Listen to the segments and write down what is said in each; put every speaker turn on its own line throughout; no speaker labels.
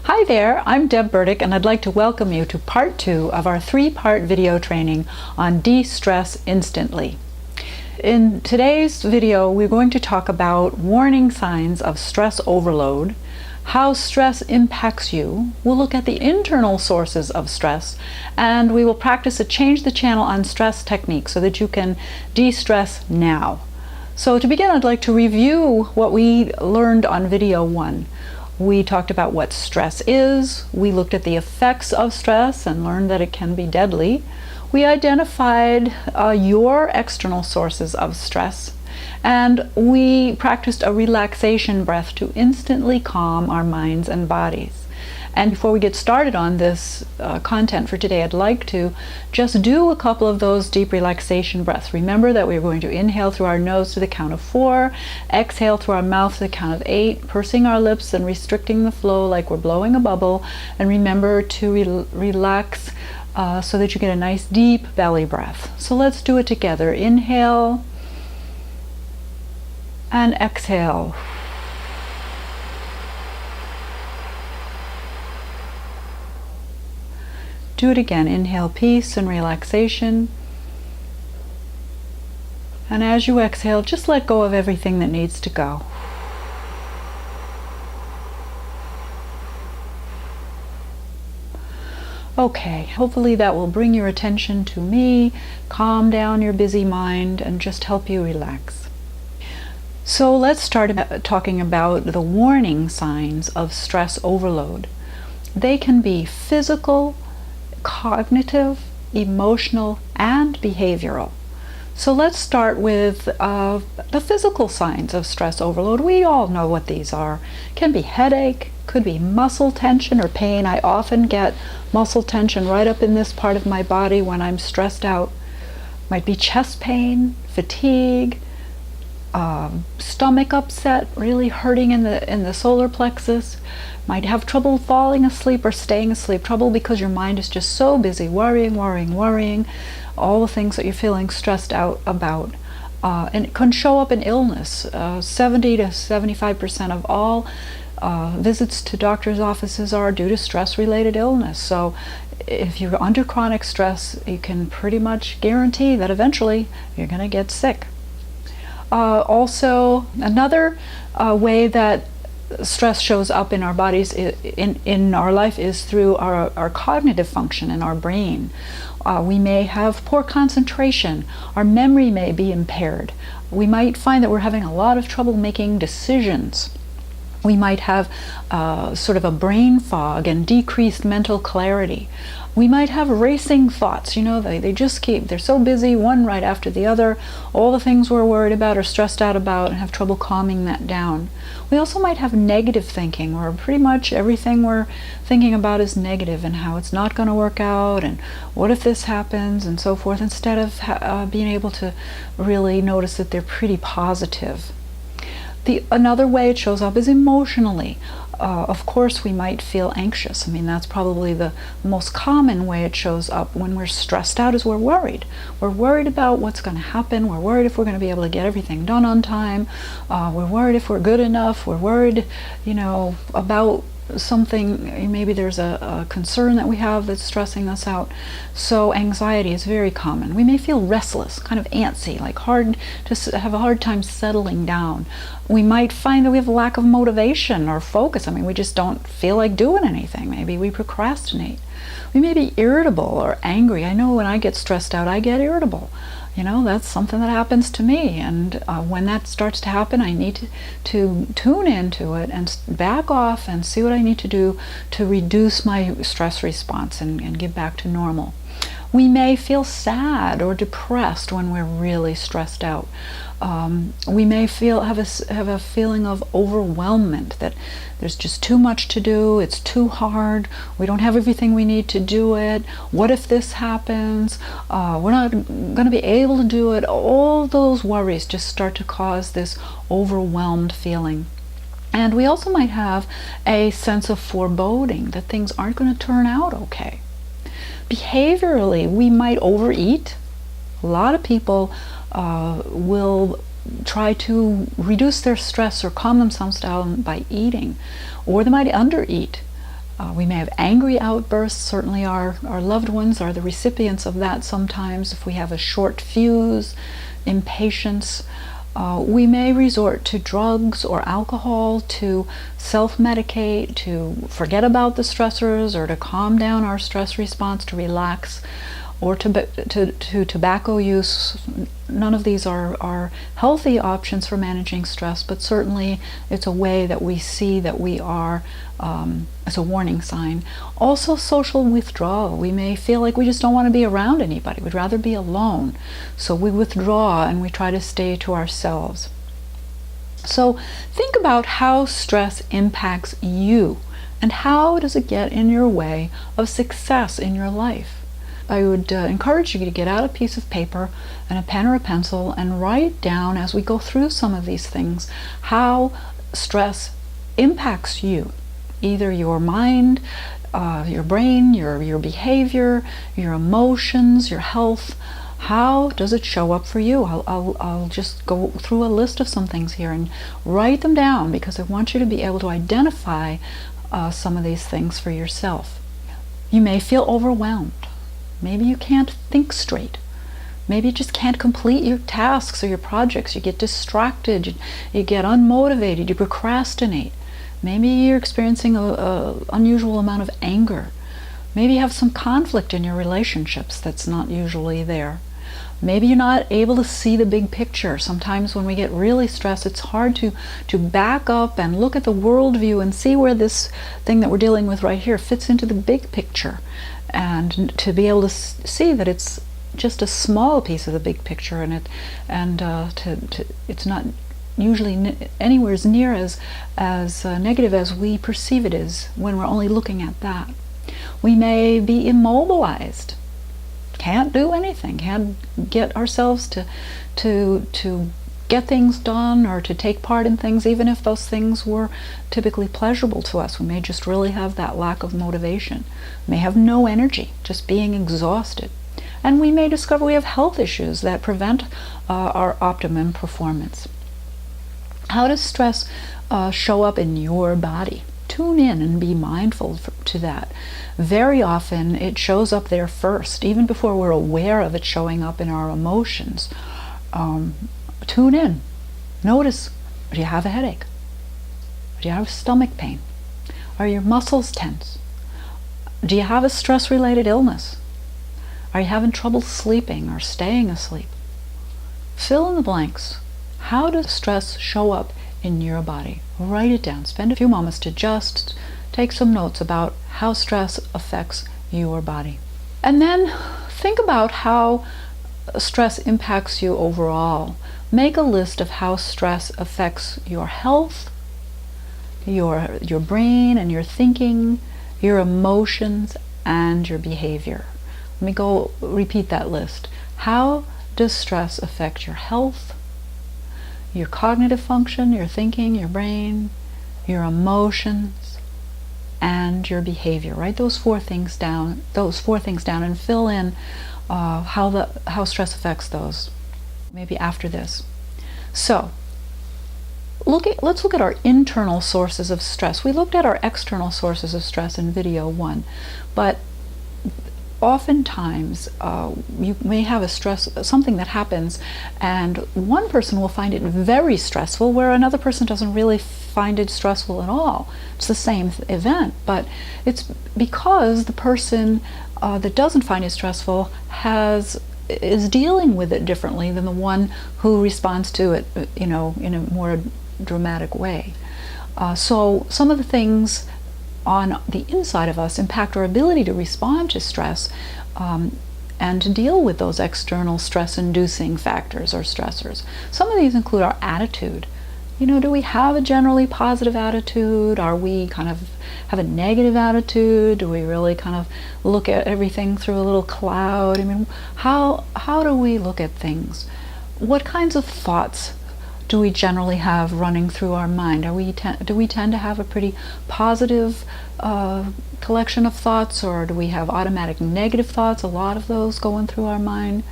Hi there, I'm Deb Burdick and I'd like to welcome you to part 2 of our 3-part video training on de-stress instantly. In today's video, we're going to talk about warning signs of stress overload, how stress impacts you. We'll look at the internal sources of stress, and we will practice a change the channel on stress technique so that you can de-stress now. So to begin, I'd like to review what we learned on video 1. We talked about what stress is, we looked at the effects of stress and learned that it can be deadly. We identified your external sources of stress, and we practiced a relaxation breath to instantly calm our minds and bodies. And before we get started on this content for today, I'd like to just do a couple of those deep relaxation breaths. Remember that we're going to inhale through our nose to the count of 4, exhale through our mouth to the count of 8, pursing our lips and restricting the flow like we're blowing a bubble. And remember to relax so that you get a nice deep belly breath. So let's do it together. Inhale and exhale. Do it again. Inhale peace and relaxation. And as you exhale, just let go of everything that needs to go. Okay, hopefully that will bring your attention to me, calm down your busy mind, and just help you relax. So let's start talking about the warning signs of stress overload. They can be physical, cognitive, emotional, and behavioral. So let's start with the physical signs of stress overload. We all know what these are. It can be headache, could be muscle tension or pain. I often get muscle tension right up in this part of my body when I'm stressed out. Might be chest pain, fatigue, stomach upset, really hurting in the solar plexus. Might have trouble falling asleep or staying asleep, trouble because your mind is just so busy worrying, all the things that you're feeling stressed out about. And it can show up in illness. 70 to 75% of all visits to doctor's offices are due to stress-related illness. So if you're under chronic stress, you can pretty much guarantee that eventually you're going to get sick. Also, another way that stress shows up in our bodies, in our life, is through our cognitive function in our brain. We may have poor concentration. Our memory may be impaired. We might find that we're having a lot of trouble making decisions. We might have sort of a brain fog and decreased mental clarity. We might have racing thoughts. You know, they're so busy, one right after the other. All the things we're worried about or stressed out about, and have trouble calming that down. We also might have negative thinking, where pretty much everything we're thinking about is negative and how it's not going to work out and what if this happens and so forth, instead of being able to really notice that they're pretty positive. Another way it shows up is emotionally. Of course, we might feel anxious. I mean, that's probably the most common way it shows up when we're stressed out, is we're worried. We're worried about what's going to happen. We're worried if we're going to be able to get everything done on time. We're worried if we're good enough. We're worried, about something. Maybe there's a concern that we have that's stressing us out. So anxiety is very common. We may feel restless, kind of antsy, like have a hard time settling down. We might find that we have a lack of motivation or focus. I mean, we just don't feel like doing anything. Maybe we procrastinate. We may be irritable or angry. I know when I get stressed out, I get irritable. That's something that happens to me, and when that starts to happen, I need to tune into it and back off and see what I need to do to reduce my stress response and get back to normal. We may feel sad or depressed when we're really stressed out. We may have a feeling of overwhelmment, that there's just too much to do, it's too hard, we don't have everything we need to do it, what if this happens, we're not going to be able to do it. All those worries just start to cause this overwhelmed feeling. And we also might have a sense of foreboding that things aren't going to turn out okay. Behaviorally, we might overeat. A lot of people will try to reduce their stress or calm themselves down by eating, or they might undereat. We may have angry outbursts. Certainly our loved ones are the recipients of that sometimes. If we have a short fuse, impatience, we may resort to drugs or alcohol to self-medicate, to forget about the stressors, or to calm down our stress response, to relax, or to tobacco use. None of these are healthy options for managing stress, but certainly it's a way that we see that we are, as a warning sign. Also, social withdrawal. We may feel like we just don't want to be around anybody. We'd rather be alone. So we withdraw and we try to stay to ourselves. So think about how stress impacts you, and how does it get in your way of success in your life. I would encourage you to get out a piece of paper and a pen or a pencil and write down, as we go through some of these things, how stress impacts you, either your mind, your brain, your behavior, your emotions, your health. How does it show up for you? I'll just go through a list of some things here and write them down, because I want you to be able to identify some of these things for yourself. You may feel overwhelmed. Maybe you can't think straight. Maybe you just can't complete your tasks or your projects. You get distracted, you get unmotivated, you procrastinate. Maybe you're experiencing an unusual amount of anger. Maybe you have some conflict in your relationships that's not usually there. Maybe you're not able to see the big picture. Sometimes when we get really stressed, it's hard to back up and look at the worldview and see where this thing that we're dealing with right here fits into the big picture, and to be able to see that it's just a small piece of the big picture, and it's not usually anywhere near as negative as we perceive it is when we're only looking at that. We may be immobilized, can't do anything, can't get ourselves to get things done or to take part in things, even if those things were typically pleasurable to us. We may just really have that lack of motivation. We may have no energy, just being exhausted. And we may discover we have health issues that prevent our optimum performance. How does stress show up in your body? Tune in and be mindful to that. Very often it shows up there first, even before we're aware of it showing up in our emotions. Tune in. Notice, do you have a headache? Do you have stomach pain? Are your muscles tense? Do you have a stress-related illness? Are you having trouble sleeping or staying asleep? Fill in the blanks. How does stress show up in your body? Write it down. Spend a few moments to just take some notes about how stress affects your body. And then think about how stress impacts you overall. Make a list of how stress affects your health, your brain and your thinking, your emotions, and your behavior. Let me go repeat that list. How does stress affect your health, your cognitive function, your thinking, your brain, your emotions, and your behavior? Write those four things down. And fill in how stress affects those. Maybe after this. So let's look at our internal sources of stress. We looked at our external sources of stress in video 1, but oftentimes you may have something that happens, and one person will find it very stressful, where another person doesn't really find it stressful at all. It's the same event, but it's because the person that doesn't find it stressful is dealing with it differently than the one who responds to it, in a more dramatic way. So some of the things on the inside of us impact our ability to respond to stress and to deal with those external stress-inducing factors or stressors. Some of these include our attitude. Do we have a generally positive attitude? Are we kind of have a negative attitude? Do we really kind of look at everything through a little cloud? How do we look at things? What kinds of thoughts do we generally have running through our mind? Do we tend to have a pretty positive collection of thoughts, or do we have automatic negative thoughts, a lot of those going through our mind?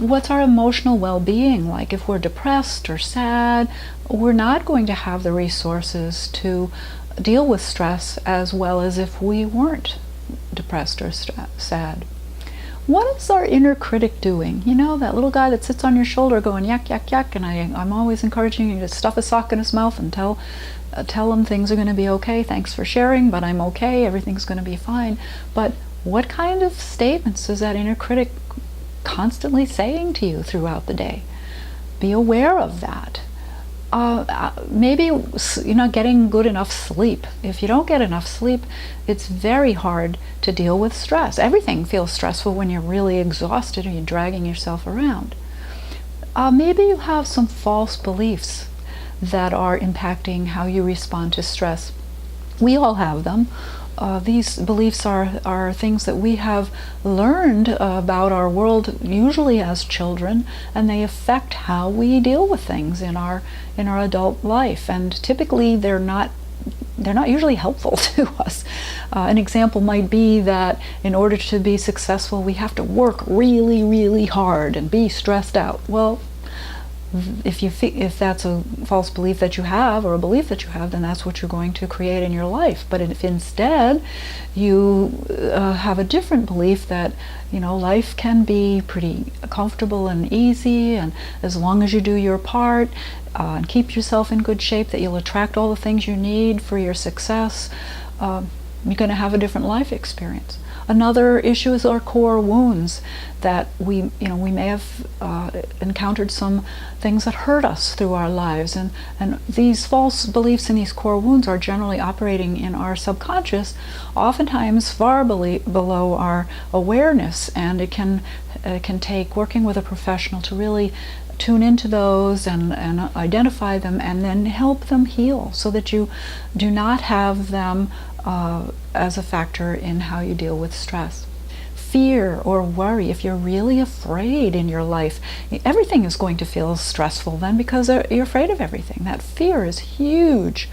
What's our emotional well-being like? If we're depressed or sad, we're not going to have the resources to deal with stress as well as if we weren't depressed or sad. What is our inner critic doing? You know, that little guy that sits on your shoulder going yak, yak, yak, and I'm always encouraging you to stuff a sock in his mouth and tell him things are going to be okay. Thanks for sharing, but I'm okay. Everything's going to be fine. But what kind of statements is that inner critic constantly saying to you throughout the day? Be aware of that. Maybe you're not getting good enough sleep. If you don't get enough sleep, it's very hard to deal with stress. Everything feels stressful when you're really exhausted or you're dragging yourself around. Maybe you have some false beliefs that are impacting how you respond to stress. We all have them. These beliefs are things that we have learned about our world, usually as children, and they affect how we deal with things in our adult life. And typically, they're not usually helpful to us. An example might be that in order to be successful, we have to work really, really hard and be stressed out. Well, if that's a false belief that you have, or a belief that you have, then that's what you're going to create in your life. But if instead you have a different belief that, you know, life can be pretty comfortable and easy, and as long as you do your part and keep yourself in good shape, that you'll attract all the things you need for your success, you're going to have a different life experience. Another issue is our core wounds, that we may have encountered some things that hurt us through our lives, and these false beliefs and these core wounds are generally operating in our subconscious, oftentimes far below our awareness, and it can take working with a professional to really tune into those and identify them, and then help them heal so that you do not have them as a factor in how you deal with stress. Fear or worry, if you're really afraid in your life, everything is going to feel stressful then, because you're afraid of everything. That fear is huge.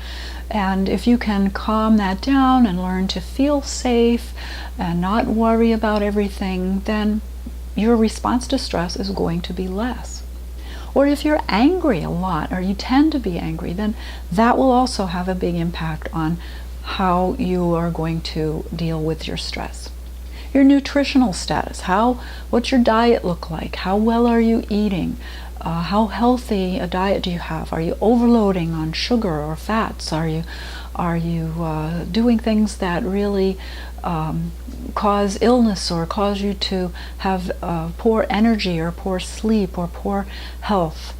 And if you can calm that down and learn to feel safe and not worry about everything, then your response to stress is going to be less. Or if you're angry a lot, or you tend to be angry, then that will also have a big impact on how you are going to deal with your stress. Your nutritional status, what's your diet look like? How well are you eating? How healthy a diet do you have? Are you overloading on sugar or fats? Are you doing things that really cause illness or cause you to have poor energy or poor sleep or poor health?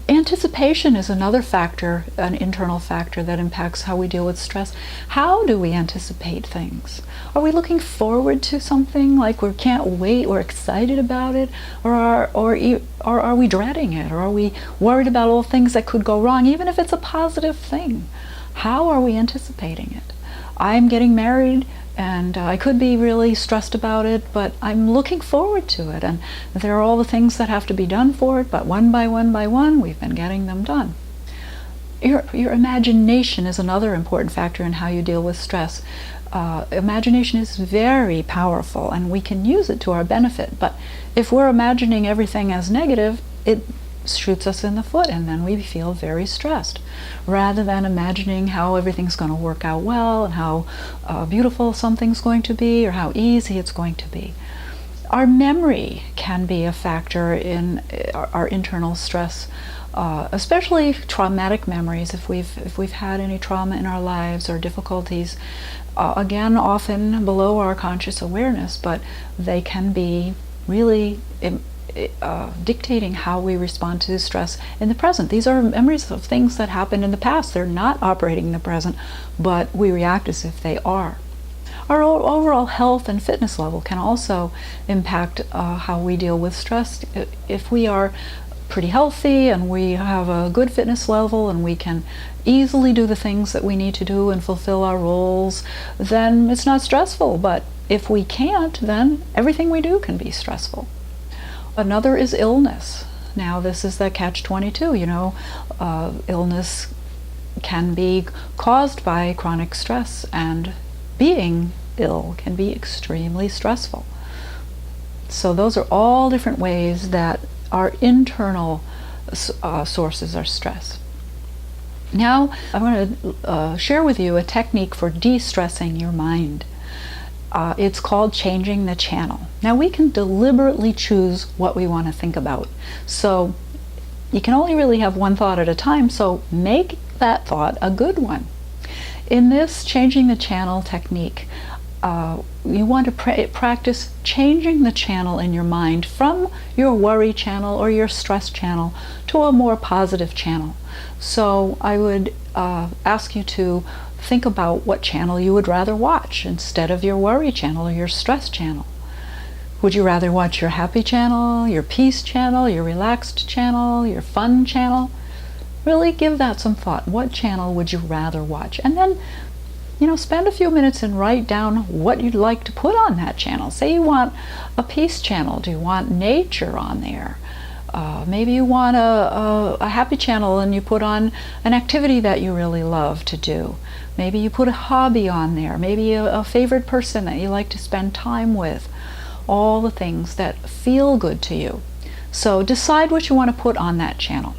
Anticipation is another factor, an internal factor that impacts how we deal with stress. How do we anticipate things? Are we looking forward to something, like we can't wait, we're excited about it, or are we dreading it, or are we worried about all things that could go wrong, even if it's a positive thing? How are we anticipating it? I'm getting married, and I could be really stressed about it, but I'm looking forward to it, and there are all the things that have to be done for it, but one by one, we've been getting them done. Your imagination is another important factor in how you deal with stress. Imagination is very powerful, and we can use it to our benefit, but if we're imagining everything as negative, it shoots us in the foot, and then we feel very stressed, rather than imagining how everything's going to work out well, and how beautiful something's going to be, or how easy it's going to be. Our memory can be a factor in our internal stress, especially traumatic memories. If we've had any trauma in our lives or difficulties, again, often below our conscious awareness, but they can be really dictating how we respond to stress in the present. These are memories of things that happened in the past. They're not operating in the present, but we react as if they are. Our overall health and fitness level can also impact how we deal with stress. If we are pretty healthy and we have a good fitness level and we can easily do the things that we need to do and fulfill our roles, then it's not stressful. But if we can't, then everything we do can be stressful. Another is illness. Now, this is the catch-22, illness can be caused by chronic stress, and being ill can be extremely stressful. So those are all different ways that our internal sources are stress. Now I'm going to share with you a technique for de-stressing your mind. It's called changing the channel. Now we can deliberately choose what we want to think about. So you can only really have one thought at a time, so make that thought a good one. In this changing the channel technique, you want to practice changing the channel in your mind from your worry channel or your stress channel to a more positive channel. So I would ask you to think about what channel you would rather watch instead of your worry channel or your stress channel. Would you rather watch your happy channel, your peace channel, your relaxed channel, your fun channel? Really give that some thought. What channel would you rather watch? And then, spend a few minutes and write down what you'd like to put on that channel. Say you want a peace channel. Do you want nature on there? Maybe you want a happy channel and you put on an activity that you really love to do. Maybe you put a hobby on there. Maybe a favorite person that you like to spend time with. All the things that feel good to you. So decide what you want to put on that channel.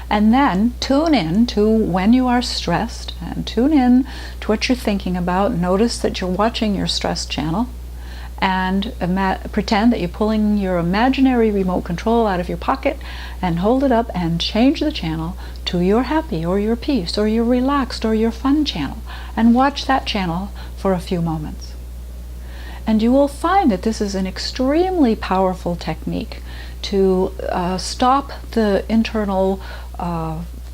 And then tune in to when you are stressed and tune in to what you're thinking about. Notice that you're watching your stress channel and pretend that you're pulling your imaginary remote control out of your pocket and hold it up and change the channel to your happy or your peace or your relaxed or your fun channel, and watch that channel for a few moments. And you will find that this is an extremely powerful technique to stop the internal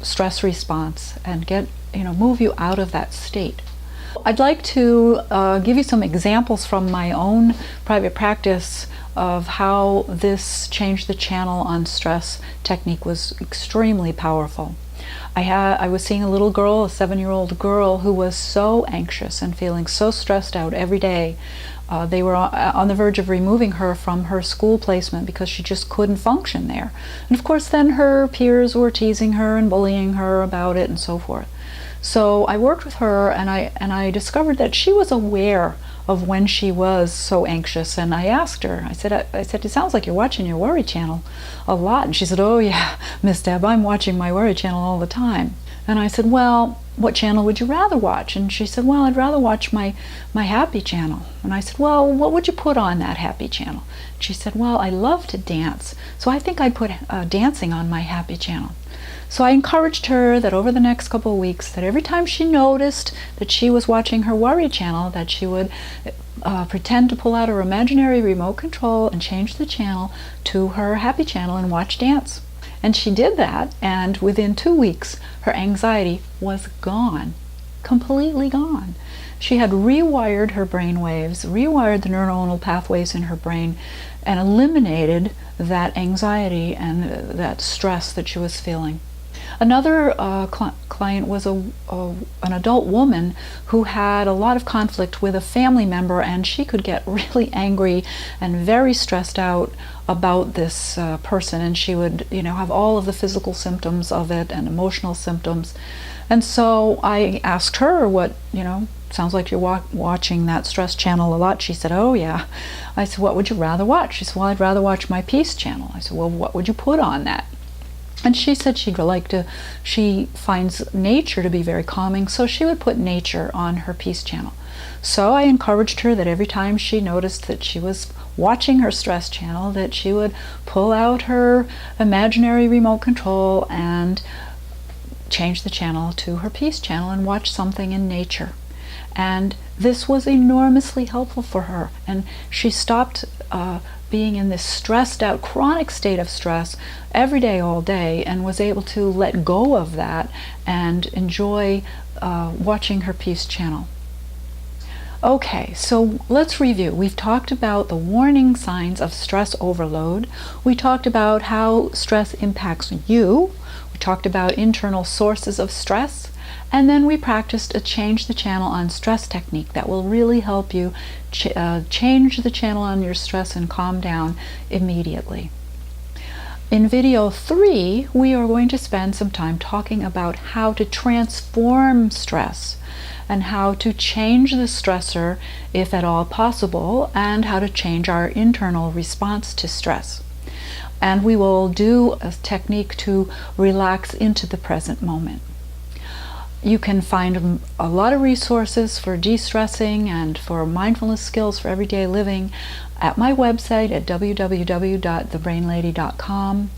stress response and move you out of that state. I'd like to give you some examples from my own private practice of how this change the channel on stress technique was extremely powerful. I was seeing a little girl, a 7-year-old girl, who was so anxious and feeling so stressed out every day. They were on the verge of removing her from her school placement because she just couldn't function there. And of course then her peers were teasing her and bullying her about it and so forth. So I worked with her and I discovered that she was aware of when she was so anxious, and I asked her, I said, it sounds like you're watching your worry channel a lot. And she said, oh yeah, Miss Deb, I'm watching my worry channel all the time. And I said, well, what channel would you rather watch? And she said, well, I'd rather watch my happy channel. And I said, well, what would you put on that happy channel? She said, well, I love to dance, so I think I'd put dancing on my happy channel. So I encouraged her that over the next couple of weeks, that every time she noticed that she was watching her worry channel, that she would pretend to pull out her imaginary remote control and change the channel to her happy channel and watch dance. And she did that, and within 2 weeks, her anxiety was gone, completely gone. She had rewired her brain waves, rewired the neuronal pathways in her brain, and eliminated that anxiety and that stress that she was feeling. Another client was an adult woman who had a lot of conflict with a family member, and she could get really angry and very stressed out about this person, and she would have all of the physical symptoms of it and emotional symptoms. And so I asked her, what, sounds like you're watching that stress channel a lot. She said, oh yeah. I said, what would you rather watch? She said, well, I'd rather watch my peace channel. I said, well, what would you put on that? And she said she finds nature to be very calming, so she would put nature on her peace channel. So I encouraged her that every time she noticed that she was watching her stress channel, that she would pull out her imaginary remote control and change the channel to her peace channel and watch something in nature. And this was enormously helpful for her, and she stopped being in this stressed out chronic state of stress every day, all day, and was able to let go of that and enjoy watching her peace channel. Okay, so let's review. We've talked about the warning signs of stress overload. We talked about how stress impacts you. We talked about internal sources of stress. And then we practiced a change the channel on stress technique that will really help you change the channel on your stress and calm down immediately. In video 3, we are going to spend some time talking about how to transform stress and how to change the stressor if at all possible, and how to change our internal response to stress. And we will do a technique to relax into the present moment. You can find a lot of resources for de-stressing and for mindfulness skills for everyday living at my website at www.thebrainlady.com.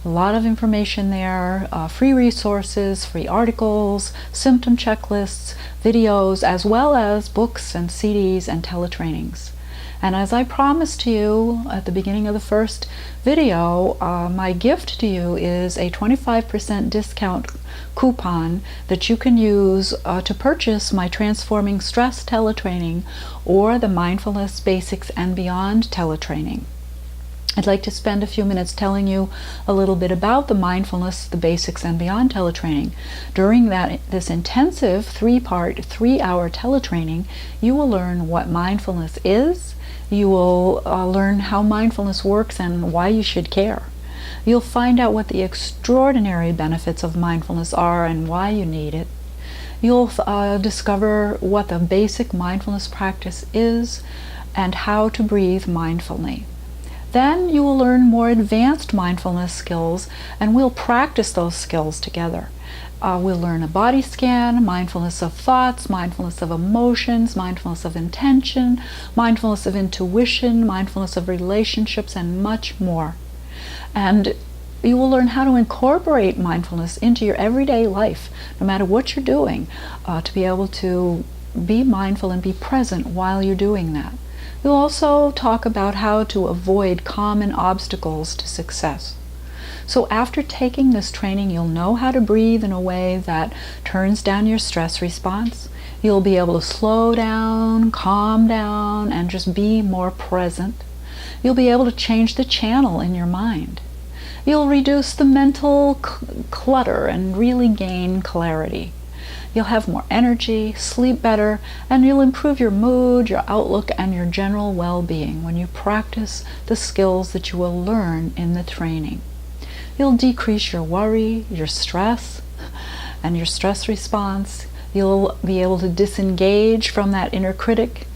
A lot of information there, free resources, free articles, symptom checklists, videos, as well as books and CDs and teletrainings. And as I promised you at the beginning of the first video, my gift to you is a 25% discount coupon that you can use to purchase my Transforming Stress teletraining or the Mindfulness Basics and Beyond teletraining. I'd like to spend a few minutes telling you a little bit about the Mindfulness, the Basics and Beyond teletraining. During this intensive 3-part, 3-hour teletraining, you will learn what mindfulness is. You will learn how mindfulness works and why you should care. You'll find out what the extraordinary benefits of mindfulness are and why you need it. You'll discover what the basic mindfulness practice is and how to breathe mindfully. Then you will learn more advanced mindfulness skills, and we'll practice those skills together. We'll learn a body scan, mindfulness of thoughts, mindfulness of emotions, mindfulness of intention, mindfulness of intuition, mindfulness of relationships, and much more. And you will learn how to incorporate mindfulness into your everyday life, no matter what you're doing, to be able to be mindful and be present while you're doing that. We'll also talk about how to avoid common obstacles to success. So after taking this training, you'll know how to breathe in a way that turns down your stress response. You'll be able to slow down, calm down, and just be more present. You'll be able to change the channel in your mind. You'll reduce the mental clutter and really gain clarity. You'll have more energy, sleep better, and you'll improve your mood, your outlook, and your general well-being when you practice the skills that you will learn in the training. You'll decrease your worry, your stress, and your stress response. You'll be able to disengage from that inner critic.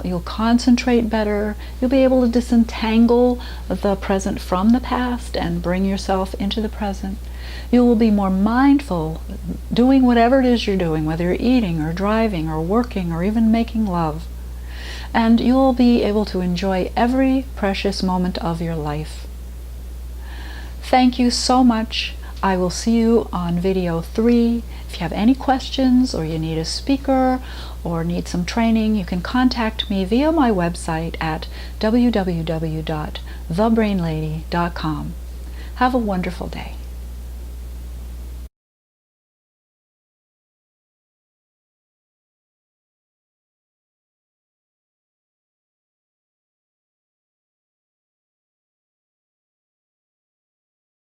You'll concentrate better. You'll be able to disentangle the present from the past and bring yourself into the present. You will be more mindful, doing whatever it is you're doing, whether you're eating or driving or working or even making love. And you'll be able to enjoy every precious moment of your life. Thank you so much. I will see you on video 3. If you have any questions or you need a speaker or need some training, you can contact me via my website at www.thebrainlady.com. Have a wonderful day.